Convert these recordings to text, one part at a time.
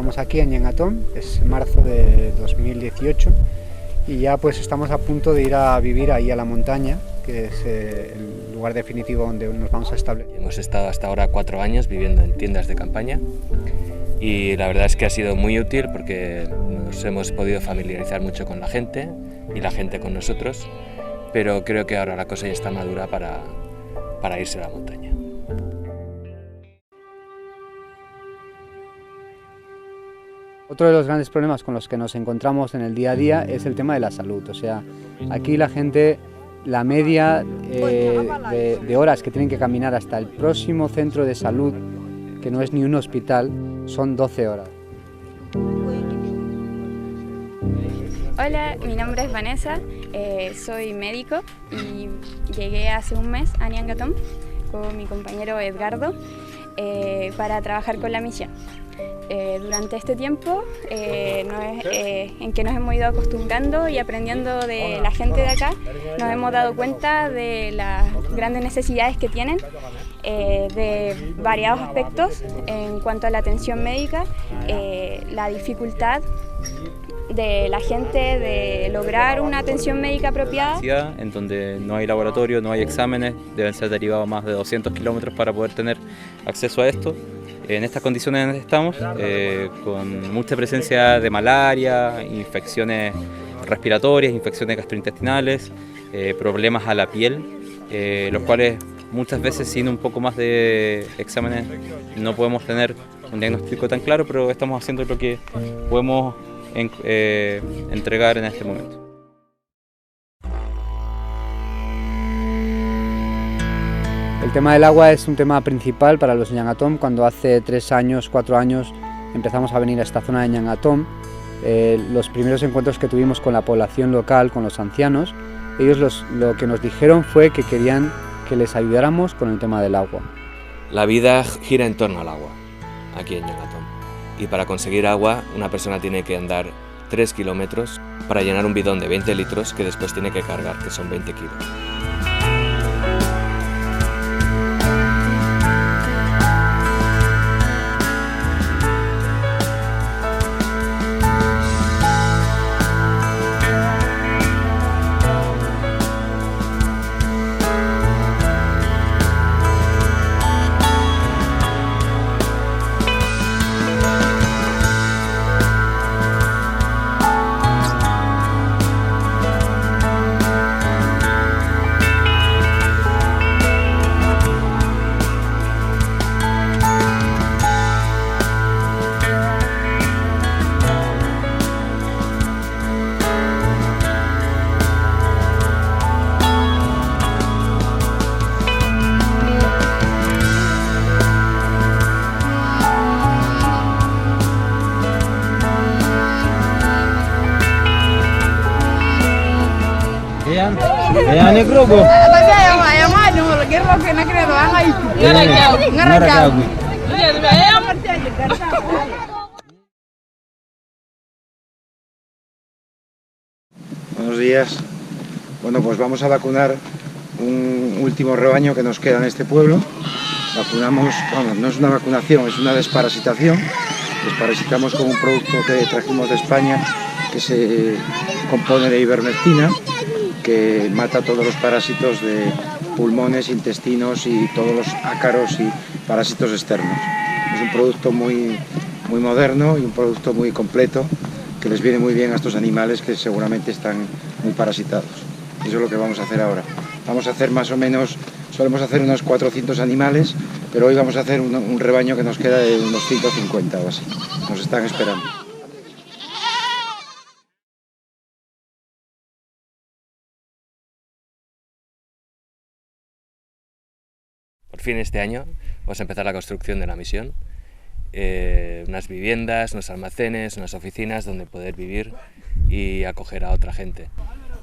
Estamos aquí en Yangatón, es marzo de 2018 y ya pues estamos a punto de ir a vivir ahí a la montaña, que es el lugar definitivo donde nos vamos a establecer. Hemos estado hasta ahora 4 años viviendo en tiendas de campaña y la verdad es que ha sido muy útil porque nos hemos podido familiarizar mucho con la gente y la gente con nosotros, pero creo que ahora la cosa ya está madura para irse a la montaña. Otro de los grandes problemas con los que nos encontramos en el día a día es el tema de la salud. O sea, aquí la gente, la media de horas que tienen que caminar hasta el próximo centro de salud, que no es ni un hospital, son 12 horas. Hola, mi nombre es Vanessa, soy médico y llegué hace un mes a Yangatón con mi compañero Edgardo para trabajar con la misión. Durante este tiempo en que nos hemos ido acostumbrando y aprendiendo de la gente de acá, nos hemos dado cuenta de las grandes necesidades que tienen, de variados aspectos en cuanto a la atención médica, la dificultad de la gente de lograr una atención médica apropiada. En donde no hay laboratorio, no hay exámenes, deben ser derivados más de 200 kilómetros para poder tener acceso a esto. En estas condiciones en las que estamos, con mucha presencia de malaria, infecciones respiratorias, infecciones gastrointestinales, problemas a la piel, los cuales muchas veces sin un poco más de exámenes no podemos tener un diagnóstico tan claro, pero estamos haciendo lo que podemos entregar en este momento. El tema del agua es un tema principal para los Yangatón. Cuando hace 3 años, 4 años empezamos a venir a esta zona de Yangatón, los primeros encuentros que tuvimos con la población local, con los ancianos, ellos lo que nos dijeron fue que querían que les ayudáramos con el tema del agua. La vida gira en torno al agua, aquí en Yangatón. Y para conseguir agua, una persona tiene que andar 3 kilómetros para llenar un bidón de 20 litros que después tiene que cargar, que son 20 kilos. Buenos días. Bueno, pues vamos a vacunar un último rebaño que nos queda en este pueblo. Vacunamos, bueno, no es una vacunación, es una desparasitación. Desparasitamos con un producto que trajimos de España que se compone de ivermectina, que mata todos los parásitos de pulmones, intestinos y todos los ácaros y parásitos externos. Es un producto muy moderno y un producto muy completo que les viene muy bien a estos animales que seguramente están muy parasitados. Eso es lo que vamos a hacer ahora. Vamos a hacer más o menos, solemos hacer unos 400 animales, pero hoy vamos a hacer un rebaño que nos queda de unos 150 o así. Nos están esperando. Por fin este año vamos a empezar la construcción de la misión, unas viviendas, unos almacenes, unas oficinas donde poder vivir y acoger a otra gente.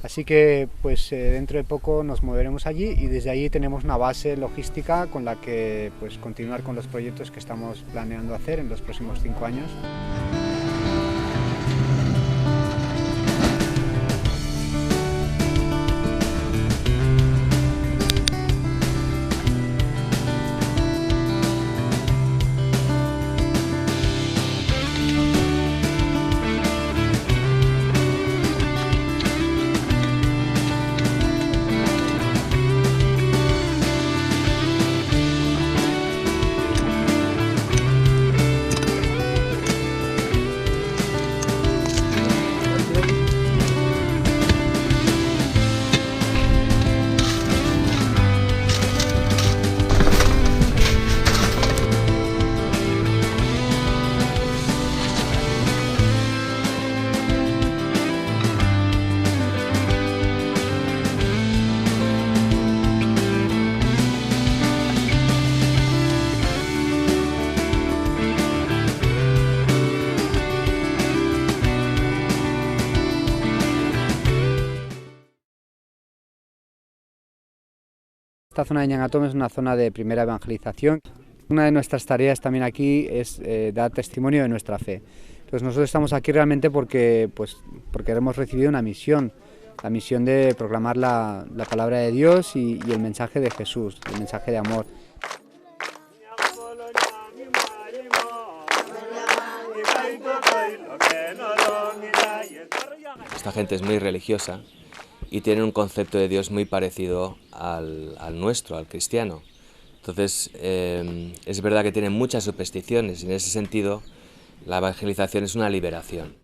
Así que pues dentro de poco nos moveremos allí y desde allí tenemos una base logística con la que pues continuar con los proyectos que estamos planeando hacer en los próximos 5 años. esta zona de Ñangatón es una zona de primera evangelización. Una de nuestras tareas también aquí es dar testimonio de nuestra fe. Entonces nosotros estamos aquí realmente porque hemos recibido una misión, la misión de proclamar la palabra de Dios y el mensaje de Jesús, el mensaje de amor. Esta gente es muy religiosa y tiene un concepto de Dios muy parecido al nuestro, al cristiano. Entonces, es verdad que tienen muchas supersticiones y en ese sentido la evangelización es una liberación.